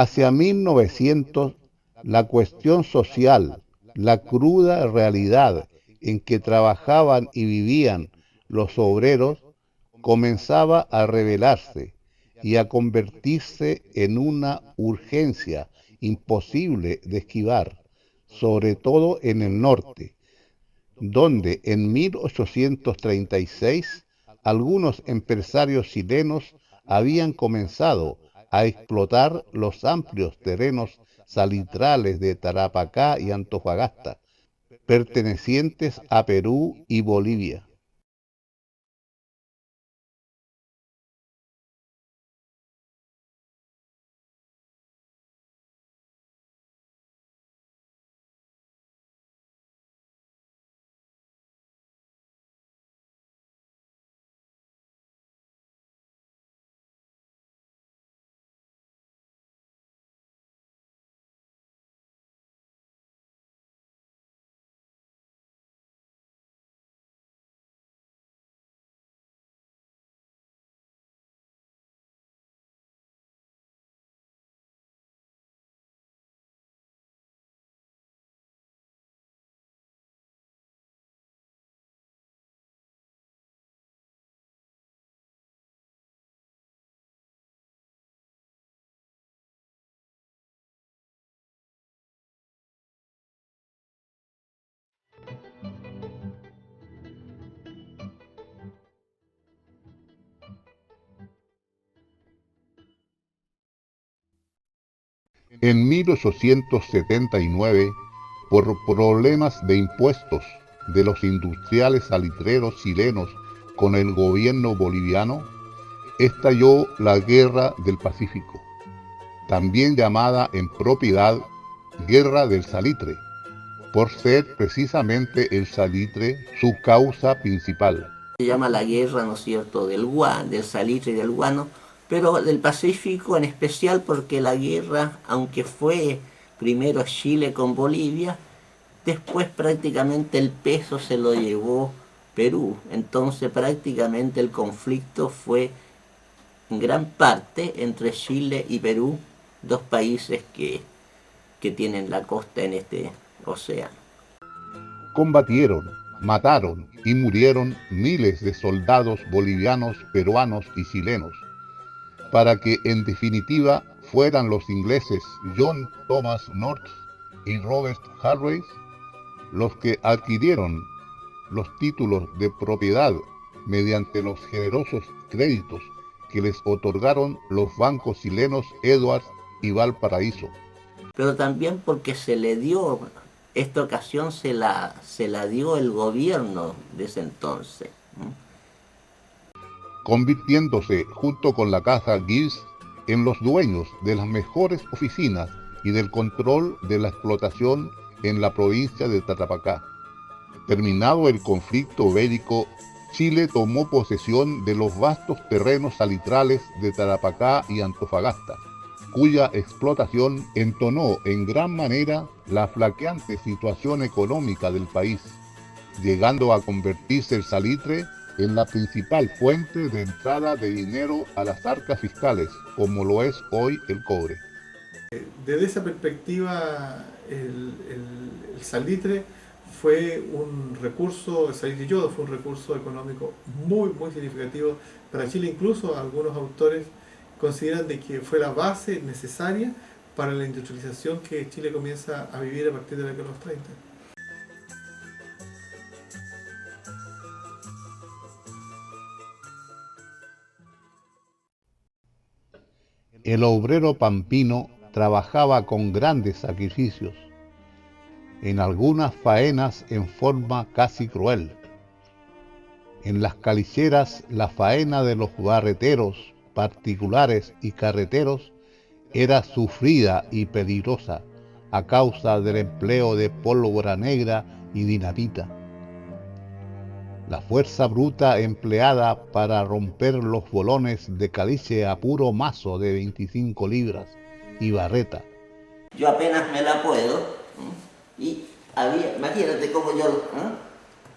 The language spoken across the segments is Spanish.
Hacia 1900, la cuestión social, la cruda realidad en que trabajaban y vivían los obreros, comenzaba a revelarse y a convertirse en una urgencia imposible de esquivar, sobre todo en el norte, donde en 1836 algunos empresarios chilenos habían comenzado a explotar los amplios terrenos salitrales de Tarapacá y Antofagasta, pertenecientes a Perú y Bolivia. En 1879, por problemas de impuestos de los industriales salitreros chilenos con el gobierno boliviano, estalló la Guerra del Pacífico, también llamada en propiedad Guerra del Salitre, por ser precisamente el salitre su causa principal. Se llama la guerra, ¿no es cierto?, del salitre y del guano, pero del Pacífico en especial porque la guerra, aunque fue primero Chile con Bolivia, después prácticamente el peso se lo llevó Perú. Entonces prácticamente el conflicto fue en gran parte entre Chile y Perú, dos países que tienen la costa en este océano. Combatieron, mataron y murieron miles de soldados bolivianos, peruanos y chilenos, para que en definitiva fueran los ingleses John Thomas North y Robert Harris los que adquirieron los títulos de propiedad mediante los generosos créditos que les otorgaron los bancos chilenos Edwards y Valparaíso. Pero también porque se le dio, esta ocasión se la dio el gobierno de ese entonces. Convirtiéndose junto con la Casa Gibbs en los dueños de las mejores oficinas y del control de la explotación en la provincia de Tarapacá. Terminado el conflicto bélico, Chile tomó posesión de los vastos terrenos salitrales de Tarapacá y Antofagasta, cuya explotación entonó en gran manera la flaqueante situación económica del país, llegando a convertirse el salitre en la principal fuente de entrada de dinero a las arcas fiscales, como lo es hoy el cobre. Desde esa perspectiva, el salitre fue un recurso, el salitre y yodo fue un recurso económico muy significativo para Chile. Incluso algunos autores consideran de que fue la base necesaria para la industrialización que Chile comienza a vivir a partir de la década de los 30. El obrero pampino trabajaba con grandes sacrificios, en algunas faenas en forma casi cruel. En las caliceras, la faena de los barreteros particulares y carreteros era sufrida y peligrosa a causa del empleo de pólvora negra y dinamita. La fuerza bruta empleada para romper los bolones de caliche a puro mazo de 25 libras y barreta. Yo apenas me la puedo, y había, imagínate cómo yo,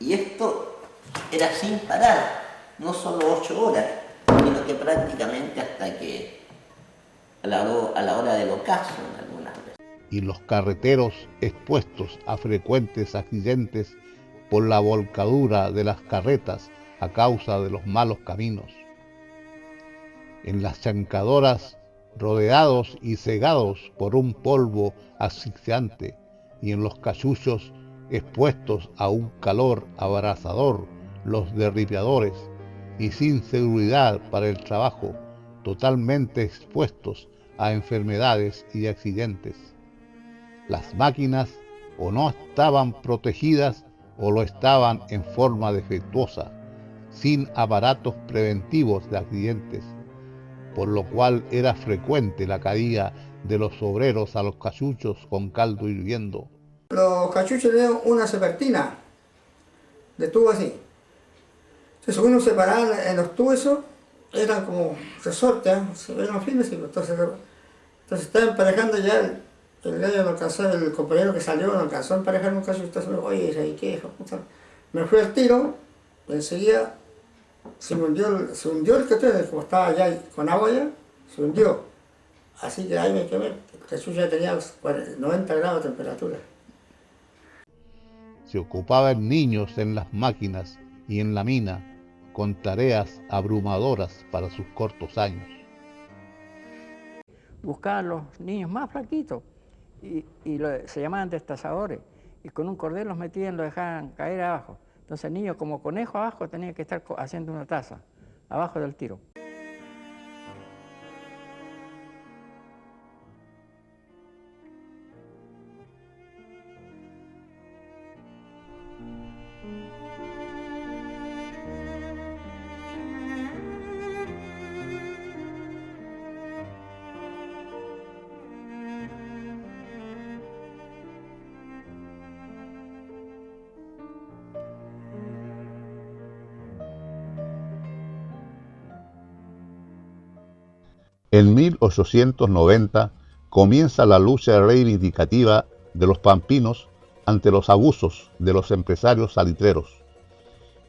y esto era sin parar, no solo 8 horas, sino que prácticamente hasta que a la hora del ocaso en algunas veces. Y los carreteros expuestos a frecuentes accidentes por la volcadura de las carretas a causa de los malos caminos. En las chancadoras rodeados y cegados por un polvo asfixiante, y en los cachullos expuestos a un calor abrasador los derribadores, y sin seguridad para el trabajo, totalmente expuestos a enfermedades y accidentes. Las máquinas o no estaban protegidas o lo estaban en forma defectuosa, sin aparatos preventivos de accidentes, por lo cual era frecuente la caída de los obreros a los cachuchos con caldo hirviendo. Los cachuchos tenían una serpentina de tubo así. Entonces uno se paraba en los tubos esos, eran como resortes, eran firmes, entonces estaba emparejando ya el gallo no alcanzó, el compañero que salió no alcanzó a emparejar un cachucho, entonces oye, ¿qué hijo? Me fui al tiro, enseguida se hundió el cachucho, como estaba ya con agua ya, se hundió. Así que ahí me quemé, el cachucho ya tenía 90 grados de temperatura. Se ocupaban niños en las máquinas y en la mina, con tareas abrumadoras para sus cortos años. Buscaban los niños más flaquitos y se llamaban destazadores, y con un cordel los metían y los dejaban caer abajo. Entonces el niño como conejo abajo tenía que estar haciendo una taza, abajo del tiro. En 1890 comienza la lucha reivindicativa de los pampinos ante los abusos de los empresarios salitreros.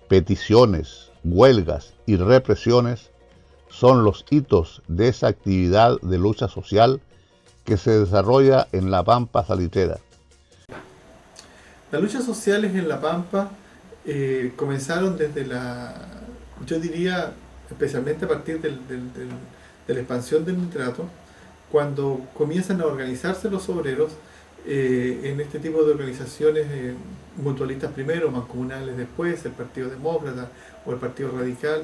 Peticiones, huelgas y represiones son los hitos de esa actividad de lucha social que se desarrolla en la Pampa salitrera. Las luchas sociales en La Pampa comenzaron desde yo diría, especialmente a partir de la expansión del nitrato, cuando comienzan a organizarse los obreros en este tipo de organizaciones mutualistas primero, mancomunales después, el Partido Demócrata o el Partido Radical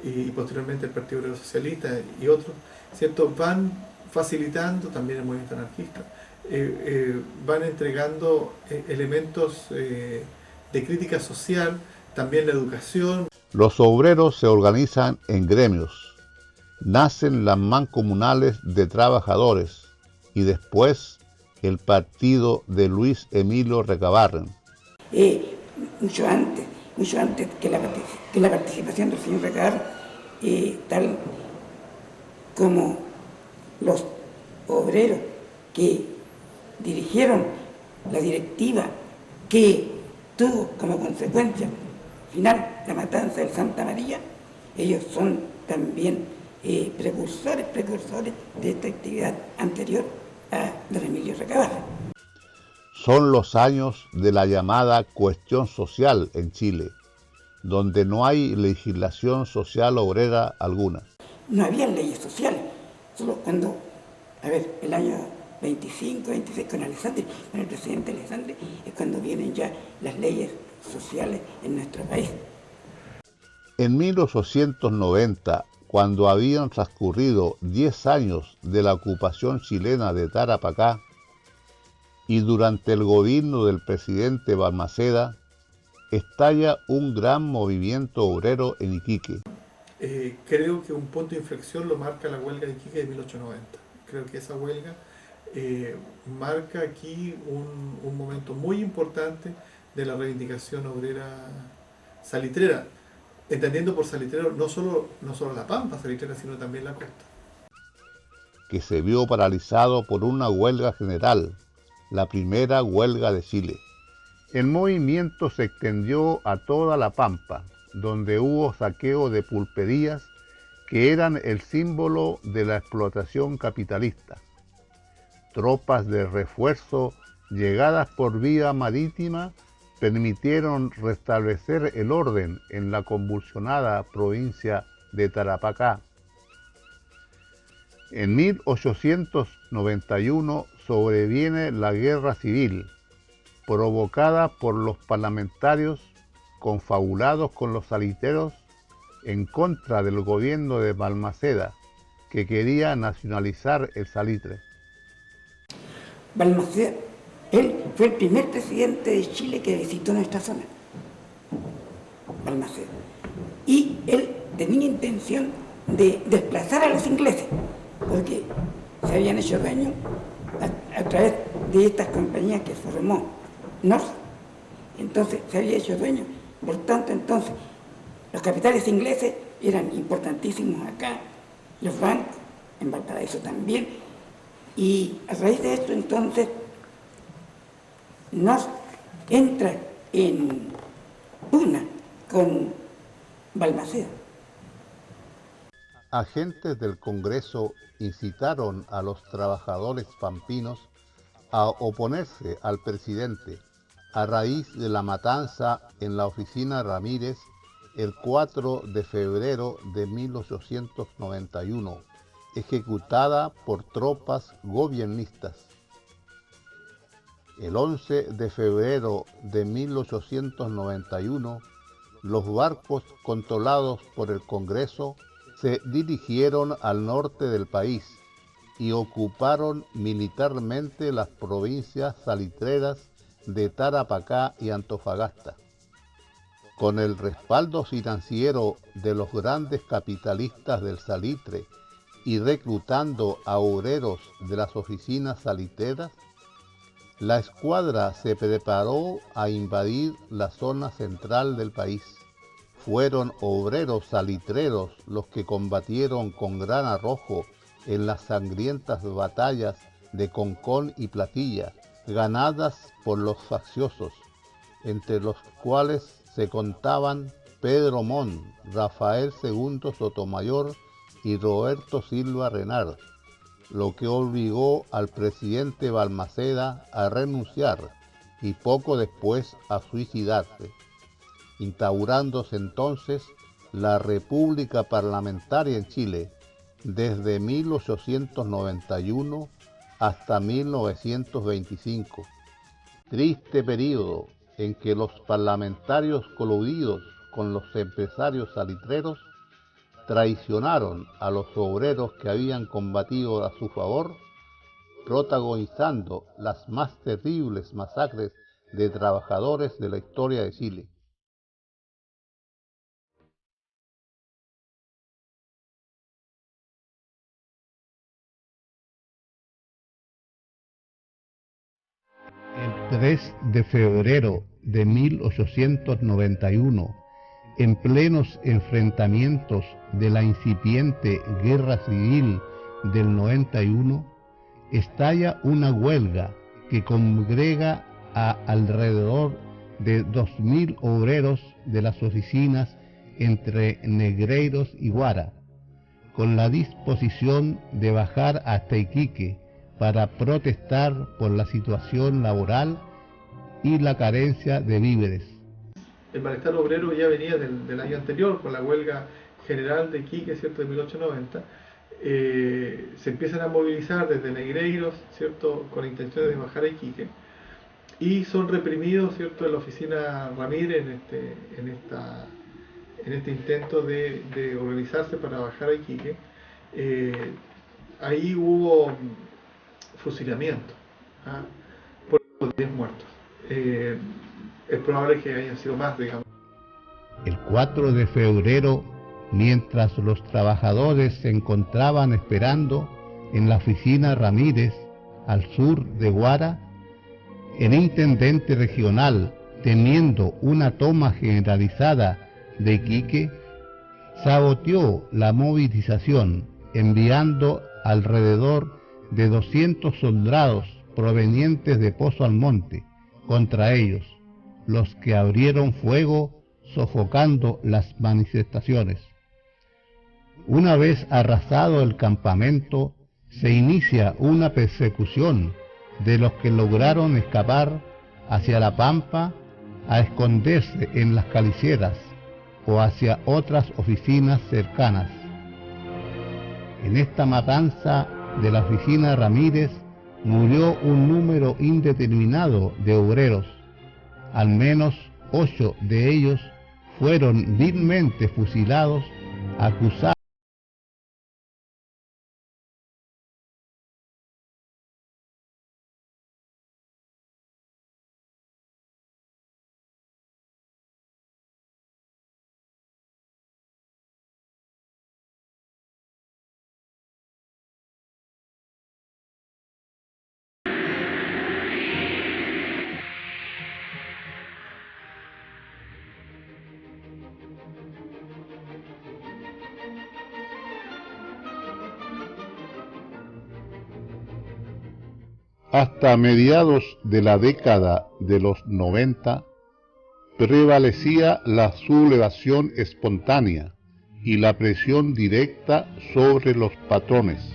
y posteriormente el Partido Obrero Socialista y otros, ¿cierto? Van facilitando, también el movimiento anarquista, van entregando elementos de crítica social, también la educación. Los obreros se organizan en gremios, nacen las mancomunales de trabajadores y después el partido de Luis Emilio Recabarren. Mucho antes que la participación del señor Recabarren, tal como los obreros que dirigieron la directiva que tuvo como consecuencia final la matanza del Santa María, ellos son también precursores de esta actividad anterior a don Emilio Recabarren. Son los años de la llamada cuestión social en Chile, donde no hay legislación social obrera alguna. No había leyes sociales, solo cuando, el año 25, 26 con el presidente Alessandri, es cuando vienen ya las leyes sociales en nuestro país. En 1890, cuando habían transcurrido 10 años de la ocupación chilena de Tarapacá y durante el gobierno del presidente Balmaceda, estalla un gran movimiento obrero en Iquique. Creo que un punto de inflexión lo marca la huelga de Iquique de 1890. Creo que esa huelga marca aquí un momento muy importante de la reivindicación obrera salitrera, entendiendo por salitrero no solo la Pampa salitrera, sino también la costa. Que se vio paralizado por una huelga general, la primera huelga de Chile. El movimiento se extendió a toda la Pampa, donde hubo saqueo de pulperías que eran el símbolo de la explotación capitalista. Tropas de refuerzo llegadas por vía marítima permitieron restablecer el orden en la convulsionada provincia de Tarapacá. En 1891 sobreviene la guerra civil, provocada por los parlamentarios confabulados con los salitreros en contra del gobierno de Balmaceda, que quería nacionalizar el salitre. Balmaceda, él fue el primer presidente de Chile que visitó nuestra zona, Balmaceda. Y él tenía intención de desplazar a los ingleses, porque se habían hecho daño a través de estas compañías que formó North. Entonces se había hecho dueño. Por tanto, entonces, los capitales ingleses eran importantísimos acá, los bancos, en Valparaíso también, y a raíz de esto, entonces, North entra en pugna con Balmaceda. Agentes del Congreso incitaron a los trabajadores pampinos a oponerse al presidente a raíz de la matanza en la oficina Ramírez el 4 de febrero de 1891, ejecutada por tropas gobiernistas. El 11 de febrero de 1891, los barcos controlados por el Congreso se dirigieron al norte del país y ocuparon militarmente las provincias salitreras de Tarapacá y Antofagasta. Con el respaldo financiero de los grandes capitalistas del salitre y reclutando a obreros de las oficinas salitreras, la escuadra se preparó a invadir la zona central del país. Fueron obreros salitreros los que combatieron con gran arrojo en las sangrientas batallas de Concón y Platilla, ganadas por los facciosos, entre los cuales se contaban Pedro Montt, Rafael II Sotomayor y Roberto Silva Renard, lo que obligó al presidente Balmaceda a renunciar y poco después a suicidarse, instaurándose entonces la República Parlamentaria en Chile desde 1891 hasta 1925. Triste periodo en que los parlamentarios coludidos con los empresarios salitreros traicionaron a los obreros que habían combatido a su favor, protagonizando las más terribles masacres de trabajadores de la historia de Chile. El 3 de febrero de 1891, en plenos enfrentamientos de la incipiente Guerra Civil del 91, estalla una huelga que congrega a alrededor de 2.000 obreros de las oficinas entre Negreiros y Guara, con la disposición de bajar hasta Iquique para protestar por la situación laboral y la carencia de víveres. El malestar obrero ya venía del año anterior, con la huelga general de Iquique, ¿cierto?, de 1890. Se empiezan a movilizar desde Negreiros, ¿cierto?, con intenciones de bajar a Iquique, y son reprimidos, ¿cierto?, en la oficina Ramírez en este intento de organizarse para bajar a Iquique. Ahí hubo fusilamiento, por 10 muertos. Es probable que hayan sido más, digamos. El 4 de febrero, mientras los trabajadores se encontraban esperando en la oficina Ramírez, al sur de Guara, el intendente regional, temiendo una toma generalizada de Iquique, saboteó la movilización, enviando alrededor de 200 soldados provenientes de Pozo Almonte contra ellos, los que abrieron fuego sofocando las manifestaciones. Una vez arrasado el campamento, se inicia una persecución de los que lograron escapar hacia la pampa a esconderse en las caliceras o hacia otras oficinas cercanas. En esta matanza de la oficina Ramírez murió un número indeterminado de obreros. Al menos 8 de ellos fueron vilmente fusilados, acusados hasta mediados de la década de los 90, prevalecía la sublevación espontánea y la presión directa sobre los patrones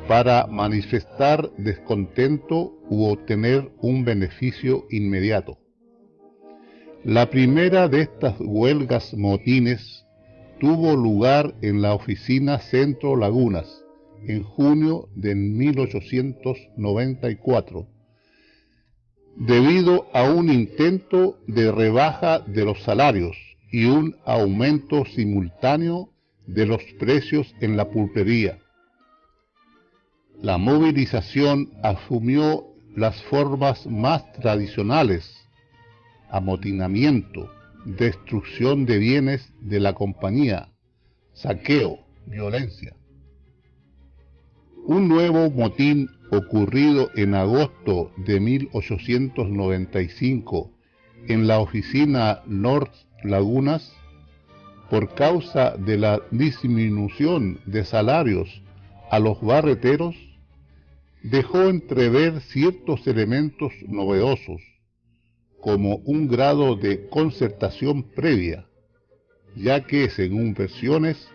para manifestar descontento u obtener un beneficio inmediato. La primera de estas huelgas motines tuvo lugar en la oficina Centro Lagunas, en junio de 1894, debido a un intento de rebaja de los salarios y un aumento simultáneo de los precios en la pulpería. La movilización asumió las formas más tradicionales: amotinamiento, destrucción de bienes de la compañía, saqueo, violencia. Un nuevo motín ocurrido en agosto de 1895 en la oficina North Lagunas, por causa de la disminución de salarios a los barreteros, dejó entrever ciertos elementos novedosos, como un grado de concertación previa, ya que, según versiones,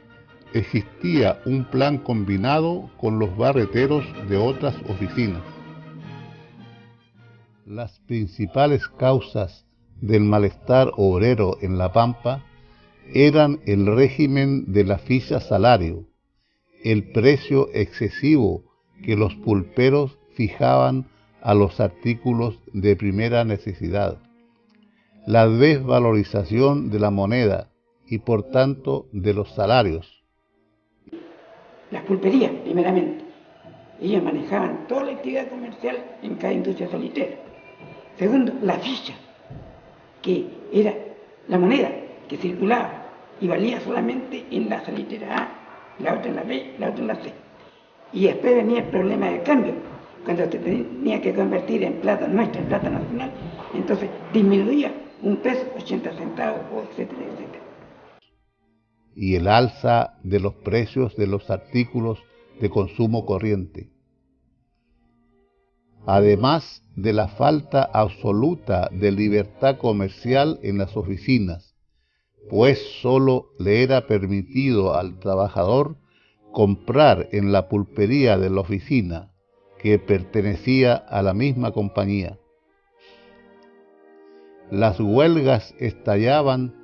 existía un plan combinado con los barreteros de otras oficinas. Las principales causas del malestar obrero en La Pampa eran el régimen de la ficha salario, el precio excesivo que los pulperos fijaban a los artículos de primera necesidad, la desvalorización de la moneda y por tanto de los salarios. Las pulperías, primeramente. Ellos manejaban toda la actividad comercial en cada industria salitrera. Segundo, la ficha, que era la moneda que circulaba y valía solamente en la salitrera A, la otra en la B, la otra en la C. Y después venía el problema del cambio. Cuando se tenía que convertir en plata nuestra, en plata nacional, entonces disminuía un peso, 80 centavos, etcétera, etcétera. Y el alza de los precios de los artículos de consumo corriente. Además de la falta absoluta de libertad comercial en las oficinas, pues sólo le era permitido al trabajador comprar en la pulpería de la oficina, que pertenecía a la misma compañía. Las huelgas estallaban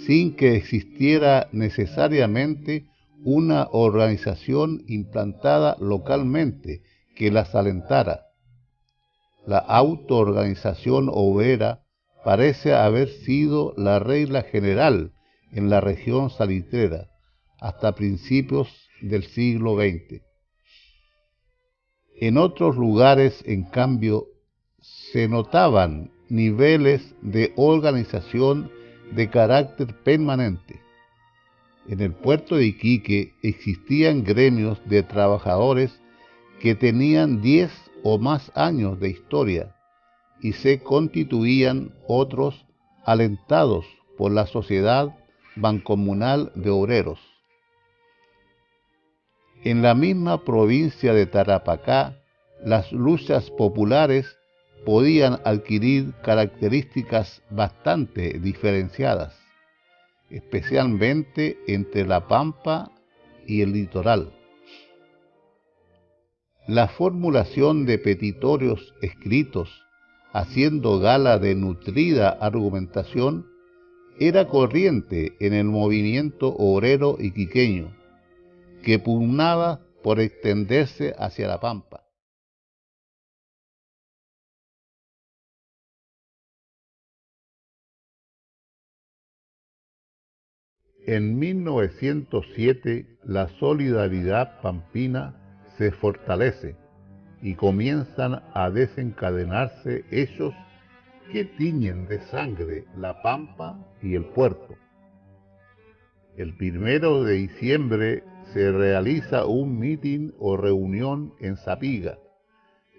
sin que existiera necesariamente una organización implantada localmente que las alentara. La autoorganización obrera parece haber sido la regla general en la región salitrera hasta principios del siglo XX. En otros lugares, en cambio, se notaban niveles de organización de carácter permanente. En el puerto de Iquique existían gremios de trabajadores que tenían 10 o más años de historia y se constituían otros alentados por la Sociedad Mancomunal de Obreros. En la misma provincia de Tarapacá, las luchas populares podían adquirir características bastante diferenciadas, especialmente entre La Pampa y el litoral. La formulación de petitorios escritos, haciendo gala de nutrida argumentación, era corriente en el movimiento obrero iquiqueño, que pugnaba por extenderse hacia la pampa. En 1907 la solidaridad pampina se fortalece y comienzan a desencadenarse hechos que tiñen de sangre la pampa y el puerto. El 1 de diciembre se realiza un mitin o reunión en Zapiga,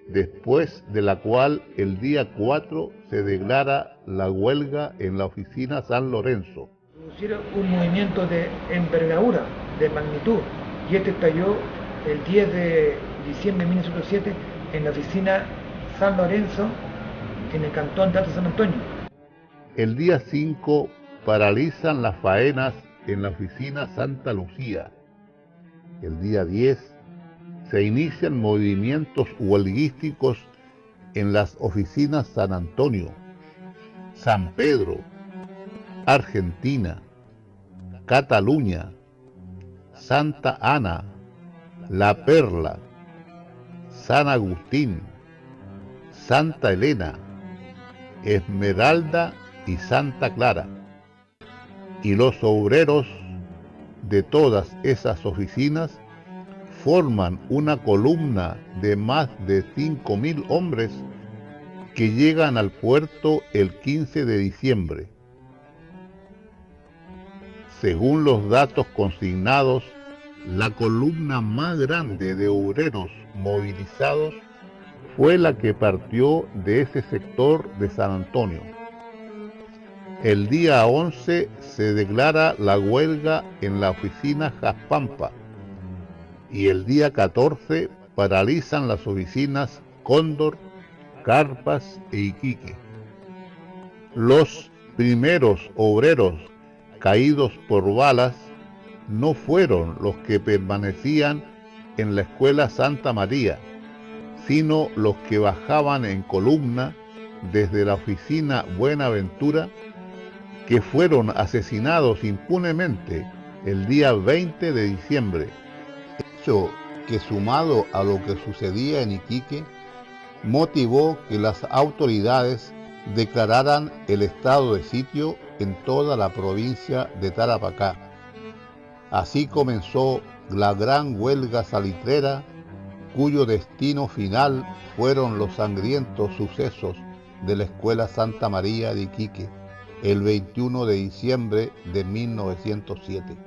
después de la cual el día 4 se declara la huelga en la oficina San Lorenzo. Producir un movimiento de envergadura, de magnitud, y este estalló el 10 de diciembre de 1907 en la oficina San Lorenzo, en el cantón de Alto San Antonio. El día 5 paralizan las faenas en la oficina Santa Lucía. El día 10 se inician movimientos huelguísticos en las oficinas San Antonio, San Pedro, Argentina, Cataluña, Santa Ana, La Perla, San Agustín, Santa Elena, Esmeralda y Santa Clara. Y los obreros de todas esas oficinas forman una columna de más de 5.000 hombres que llegan al puerto el 15 de diciembre. Según los datos consignados, la columna más grande de obreros movilizados fue la que partió de ese sector de San Antonio. El día 11 se declara la huelga en la oficina Jaspampa y el día 14 paralizan las oficinas Cóndor, Carpas e Iquique. Los primeros obreros caídos por balas no fueron los que permanecían en la escuela Santa María, sino los que bajaban en columna desde la oficina Buenaventura, que fueron asesinados impunemente el día 20 de diciembre, hecho que, sumado a lo que sucedía en Iquique, motivó que las autoridades declararan el estado de sitio en toda la provincia de Tarapacá. Así comenzó la gran huelga salitrera, cuyo destino final fueron los sangrientos sucesos de la Escuela Santa María de Iquique, el 21 de diciembre de 1907.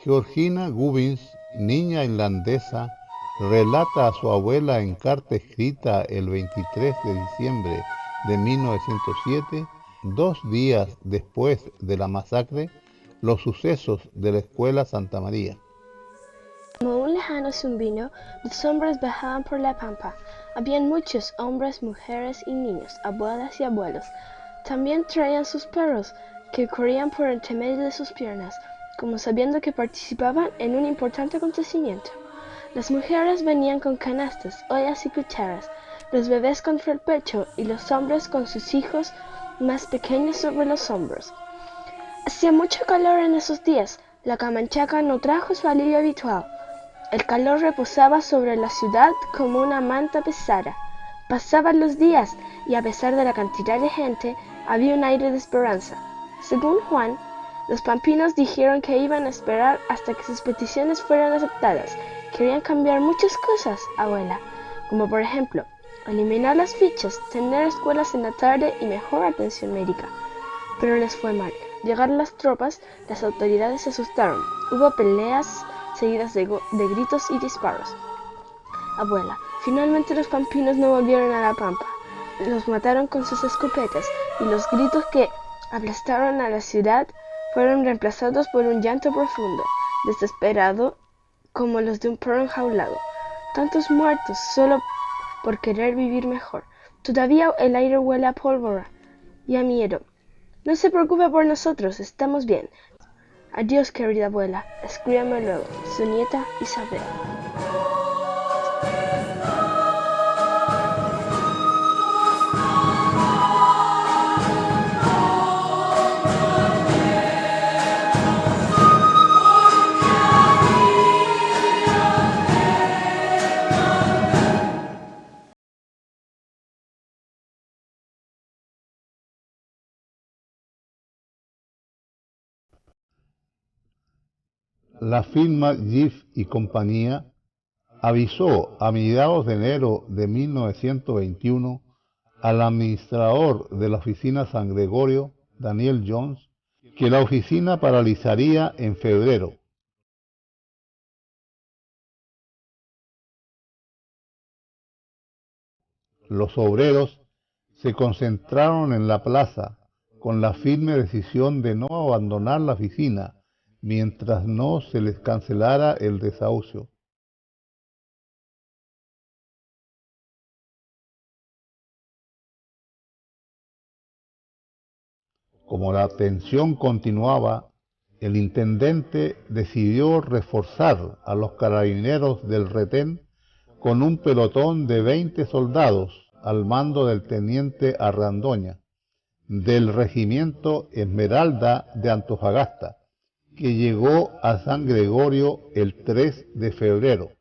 Georgina Gubbins, niña irlandesa, relata a su abuela en carta escrita el 23 de diciembre de 1907, 2 días después de la masacre, los sucesos de la Escuela Santa María. Como un lejano zumbido, los hombres bajaban por la pampa. Habían muchos hombres, mujeres y niños, abuelas y abuelos. También traían sus perros, que corrían por entre medio de sus piernas, como sabiendo que participaban en un importante acontecimiento. Las mujeres venían con canastas, ollas y cucharas, los bebés contra el pecho y los hombres con sus hijos más pequeños sobre los hombros. Hacía mucho calor en esos días. La Camanchaca no trajo su alivio habitual. El calor reposaba sobre la ciudad como una manta pesada. Pasaban los días y, a pesar de la cantidad de gente, había un aire de esperanza. Según Juan, los pampinos dijeron que iban a esperar hasta que sus peticiones fueran aceptadas. Querían cambiar muchas cosas, abuela, como por ejemplo, eliminar las fichas, tener escuelas en la tarde y mejor atención médica. Pero les fue mal. Llegaron las tropas, las autoridades se asustaron. Hubo peleas seguidas de gritos y disparos. Abuela, finalmente los pampinos no volvieron a la pampa. Los mataron con sus escopetas y los gritos que aplastaron a la ciudad fueron reemplazados por un llanto profundo, desesperado, como los de un perro enjaulado. Tantos muertos solo por querer vivir mejor. Todavía el aire huele a pólvora y a miedo. No se preocupe por nosotros, estamos bien. Adiós, querida abuela. Escríbame luego. Su nieta Isabel. La firma Gibbs y compañía avisó a mediados de enero de 1921 al administrador de la oficina San Gregorio, Daniel Jones, que la oficina paralizaría en febrero. Los obreros se concentraron en la plaza con la firme decisión de no abandonar la oficina mientras no se les cancelara el desahucio. Como la tensión continuaba, el intendente decidió reforzar a los carabineros del retén con un pelotón de 20 soldados al mando del teniente Argandoña, del regimiento Esmeralda de Antofagasta, que llegó a San Gregorio el 3 de febrero.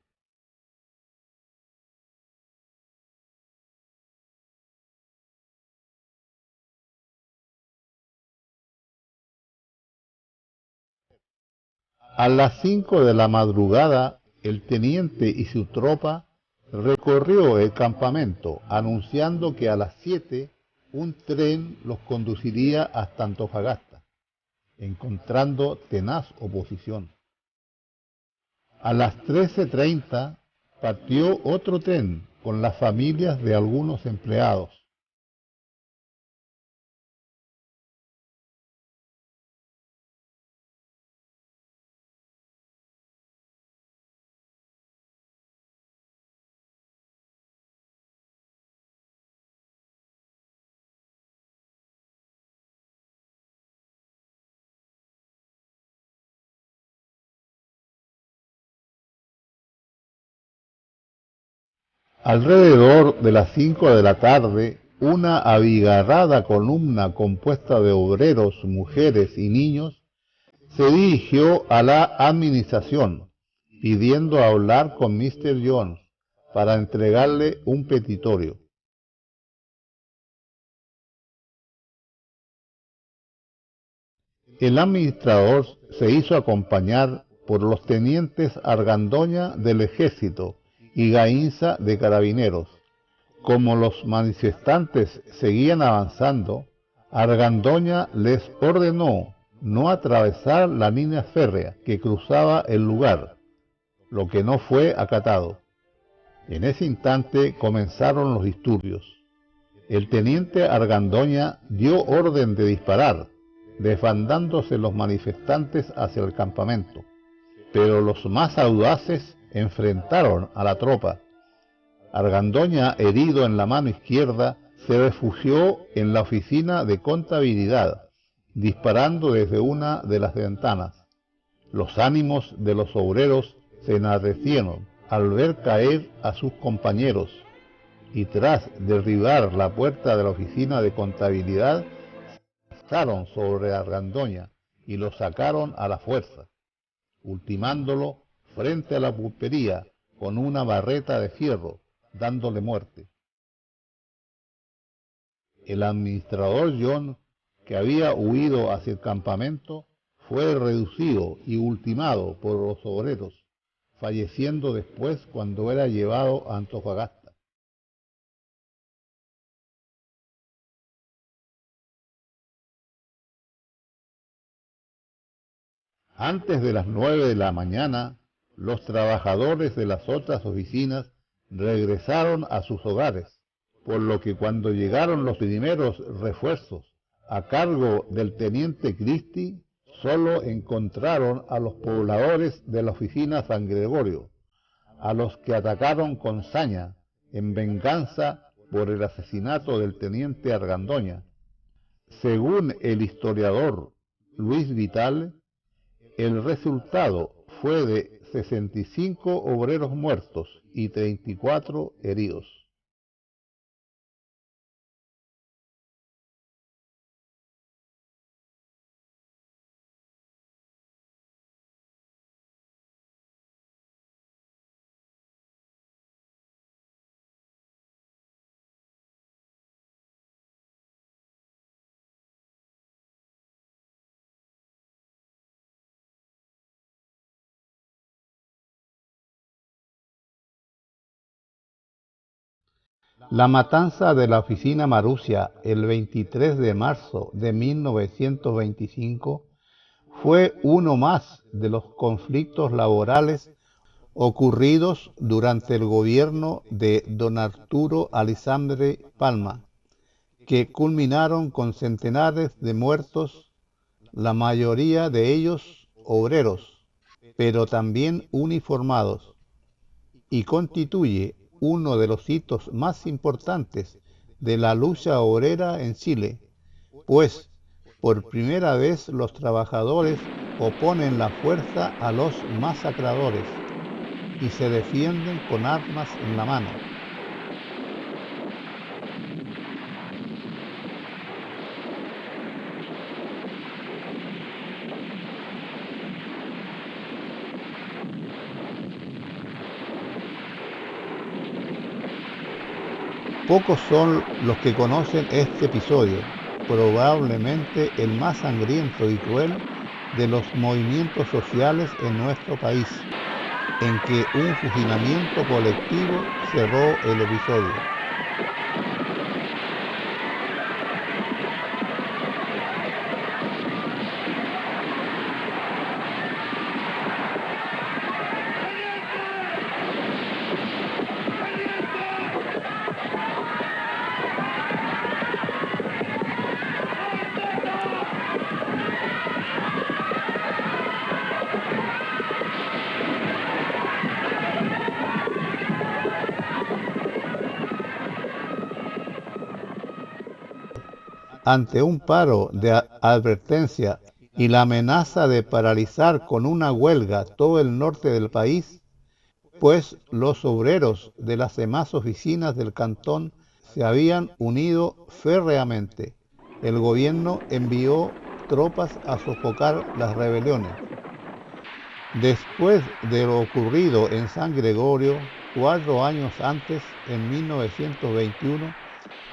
A las 5 de la madrugada, el teniente y su tropa recorrió el campamento, anunciando que a las 7 un tren los conduciría hasta Antofagasta, encontrando tenaz oposición. A las 13:30 partió otro tren con las familias de algunos empleados. Alrededor de las 5 de la tarde, una abigarrada columna compuesta de obreros, mujeres y niños se dirigió a la administración, pidiendo hablar con Mr. Jones para entregarle un petitorio. El administrador se hizo acompañar por los tenientes Argandoña del Ejército y Gainza de Carabineros. Como los manifestantes seguían avanzando, Argandoña les ordenó no atravesar la línea férrea que cruzaba el lugar, lo que no fue acatado. En ese instante comenzaron los disturbios. El teniente Argandoña dio orden de disparar, desbandándose los manifestantes hacia el campamento, pero los más audaces enfrentaron a la tropa. Argandoña, herido en la mano izquierda, se refugió en la oficina de contabilidad, disparando desde una de las ventanas. Los ánimos de los obreros se enardecieron al ver caer a sus compañeros, y tras derribar la puerta de la oficina de contabilidad, se alzaron sobre Argandoña y lo sacaron a la fuerza, ultimándolo frente a la pulpería con una barreta de fierro, dándole muerte. El administrador John, que había huido hacia el campamento, fue reducido y ultimado por los obreros, falleciendo después cuando era llevado a Antofagasta. Antes de las 9 de la mañana, los trabajadores de las otras oficinas regresaron a sus hogares, por lo que cuando llegaron los primeros refuerzos a cargo del teniente Christie, solo encontraron a los pobladores de la oficina San Gregorio, a los que atacaron con saña en venganza por el asesinato del teniente Argandoña. Según el historiador Luis Vital, el resultado fue de 65 obreros muertos y 34 heridos. La matanza de la oficina Marussia el 23 de marzo de 1925 fue uno más de los conflictos laborales ocurridos durante el gobierno de don Arturo Alessandri Palma, que culminaron con centenares de muertos, la mayoría de ellos obreros, pero también uniformados, y constituye uno de los hitos más importantes de la lucha obrera en Chile, pues por primera vez los trabajadores oponen la fuerza a los masacradores y se defienden con armas en la mano. Pocos son los que conocen este episodio, probablemente el más sangriento y cruel de los movimientos sociales en nuestro país, en que un fusilamiento colectivo cerró el episodio. Ante un paro de advertencia y la amenaza de paralizar con una huelga todo el norte del país, pues los obreros de las demás oficinas del cantón se habían unido férreamente. El gobierno envió tropas a sofocar las rebeliones. Después de lo ocurrido en San Gregorio, 4 años antes, en 1921,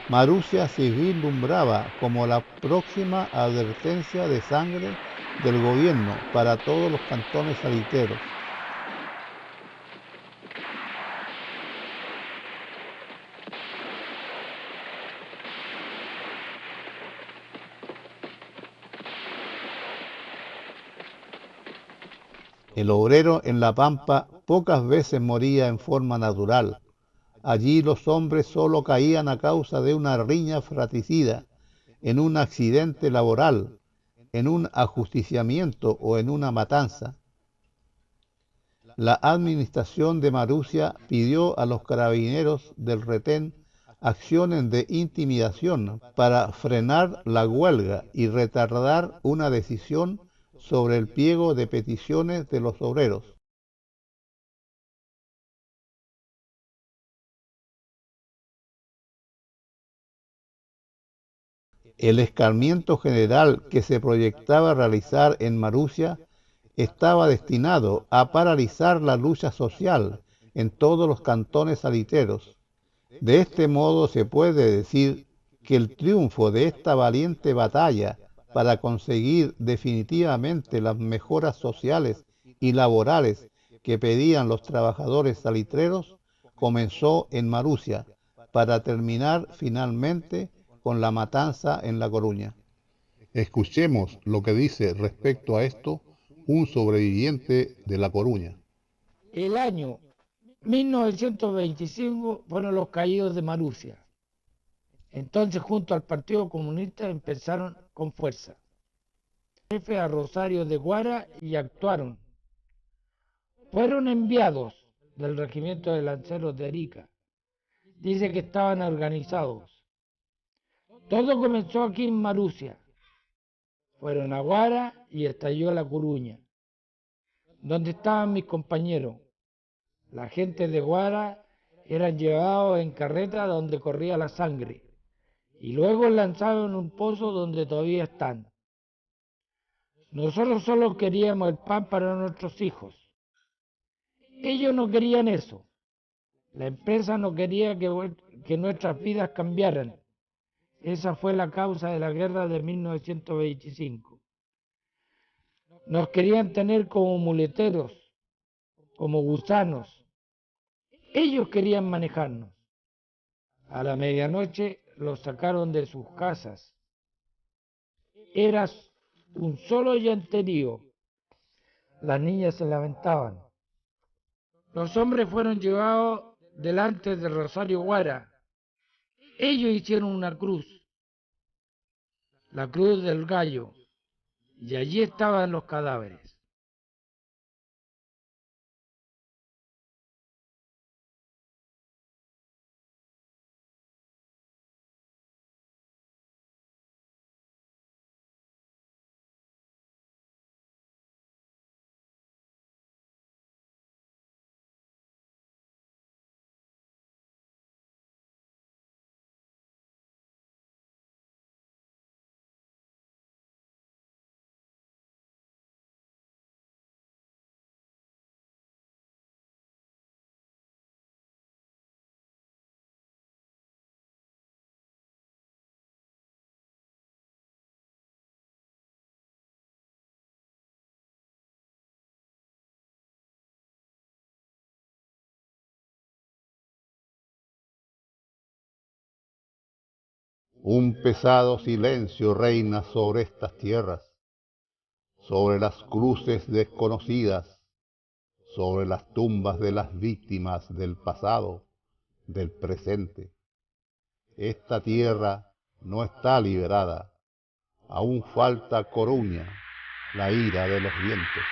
Marussia se vislumbraba como la próxima advertencia de sangre del gobierno para todos los cantones saliteros. El obrero en la Pampa pocas veces moría en forma natural. Allí los hombres solo caían a causa de una riña fratricida, en un accidente laboral, en un ajusticiamiento o en una matanza. La administración de Marussia pidió a los carabineros del retén acciones de intimidación para frenar la huelga y retardar una decisión sobre el pliego de peticiones de los obreros. El escarmiento general que se proyectaba realizar en Marussia estaba destinado a paralizar la lucha social en todos los cantones saliteros. De este modo se puede decir que el triunfo de esta valiente batalla para conseguir definitivamente las mejoras sociales y laborales que pedían los trabajadores salitreros comenzó en Marussia, para terminar finalmente con la matanza en La Coruña. Escuchemos lo que dice respecto a esto un sobreviviente de La Coruña. El año 1925 fueron los caídos de Marussia. Entonces, junto al Partido Comunista, empezaron con fuerza. Jefe a Rosario de Guara y actuaron. Fueron enviados del regimiento de lanceros de Arica. Dice que estaban organizados. Todo comenzó aquí en Marusia. Fueron a Guara y estalló La Coruña, donde estaban mis compañeros. La gente de Guara eran llevados en carreta donde corría la sangre y luego lanzados en un pozo donde todavía están. Nosotros solo queríamos el pan para nuestros hijos. Ellos no querían eso. La empresa no quería que nuestras vidas cambiaran. Esa fue la causa de la guerra de 1925. Nos querían tener como muleteros, como gusanos. Ellos querían manejarnos. A la medianoche los sacaron de sus casas. Era un solo llanterío. Las niñas se lamentaban. Los hombres fueron llevados delante de Rosario Guara. Ellos hicieron una cruz, la cruz del gallo, y allí estaban los cadáveres. Un pesado silencio reina sobre estas tierras, sobre las cruces desconocidas, sobre las tumbas de las víctimas del pasado, del presente. Esta tierra no está liberada, aún falta Coruña, la ira de los vientos.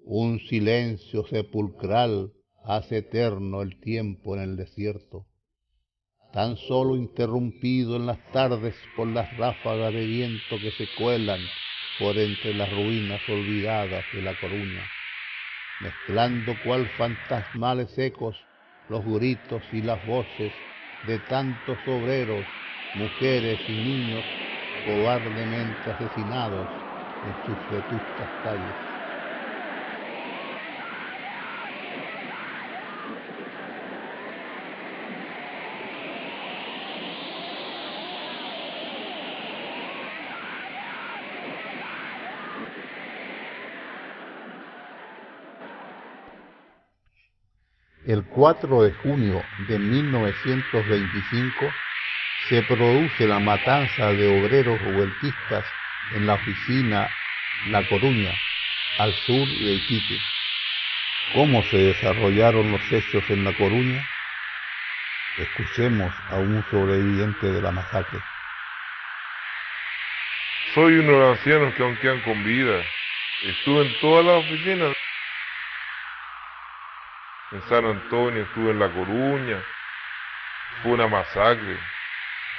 Un silencio sepulcral hace eterno el tiempo en el desierto, tan solo interrumpido en las tardes por las ráfagas de viento que se cuelan por entre las ruinas olvidadas de La Coruña, mezclando cual fantasmales ecos los gritos y las voces de tantos obreros, mujeres y niños cobardemente asesinados en sus vetustas calles. El 4 de junio de 1925 se produce la matanza de obreros revueltistas en la oficina La Coruña, al sur de Iquique. ¿Cómo se desarrollaron los hechos en La Coruña? Escuchemos a un sobreviviente de la masacre. Soy uno de los ancianos que aún quedan con vida. Estuve en todas las oficinas. En San Antonio, estuve en La Coruña. Fue una masacre.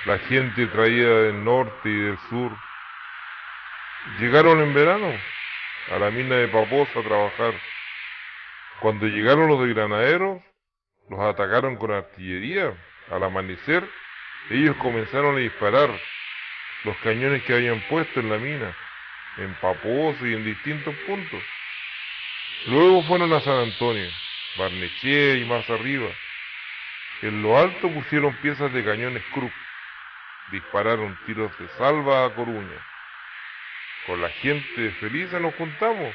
La gente traída del norte y del sur. Llegaron en verano a la mina de Paposa a trabajar. Cuando llegaron los de Granaderos, los atacaron con artillería. Al amanecer, ellos comenzaron a disparar los cañones que habían puesto en la mina, en Paposa y en distintos puntos. Luego fueron a San Antonio, Barnechea y más arriba. En lo alto pusieron piezas de cañones Krupp. Dispararon tiros de salva a Coruña. Con la gente feliz nos juntamos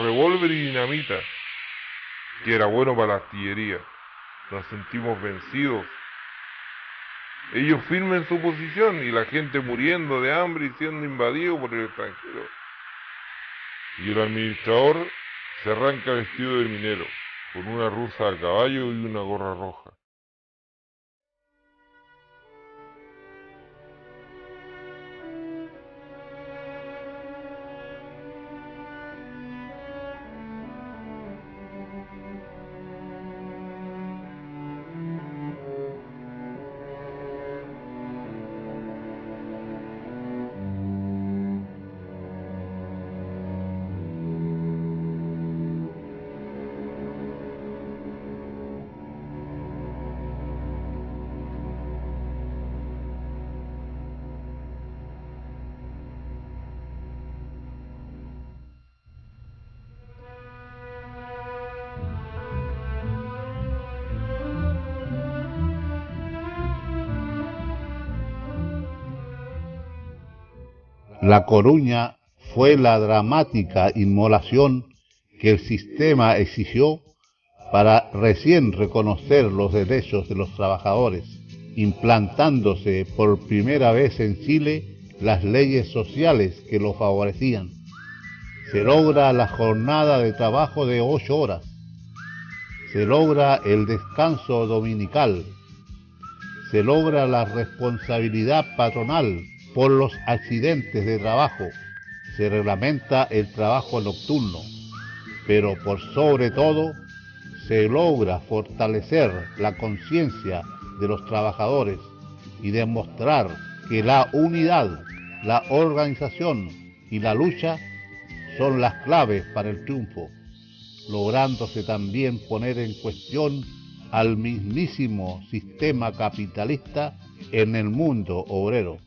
revólver y dinamita, que era bueno para la artillería. Nos sentimos vencidos. Ellos firmes en su posición y la gente muriendo de hambre y siendo invadido por el extranjero. y el administrador se arranca vestido de minero, con una rusa a caballo y una gorra roja. La Coruña fue la dramática inmolación que el sistema exigió para recién reconocer los derechos de los trabajadores, implantándose por primera vez en Chile las leyes sociales que lo favorecían. Se logra la jornada de trabajo de 8 horas, se logra el descanso dominical, se logra la responsabilidad patronal por los accidentes de trabajo, se reglamenta el trabajo nocturno, pero por sobre todo se logra fortalecer la conciencia de los trabajadores y demostrar que la unidad, la organización y la lucha son las claves para el triunfo, lográndose también poner en cuestión al mismísimo sistema capitalista en el mundo obrero.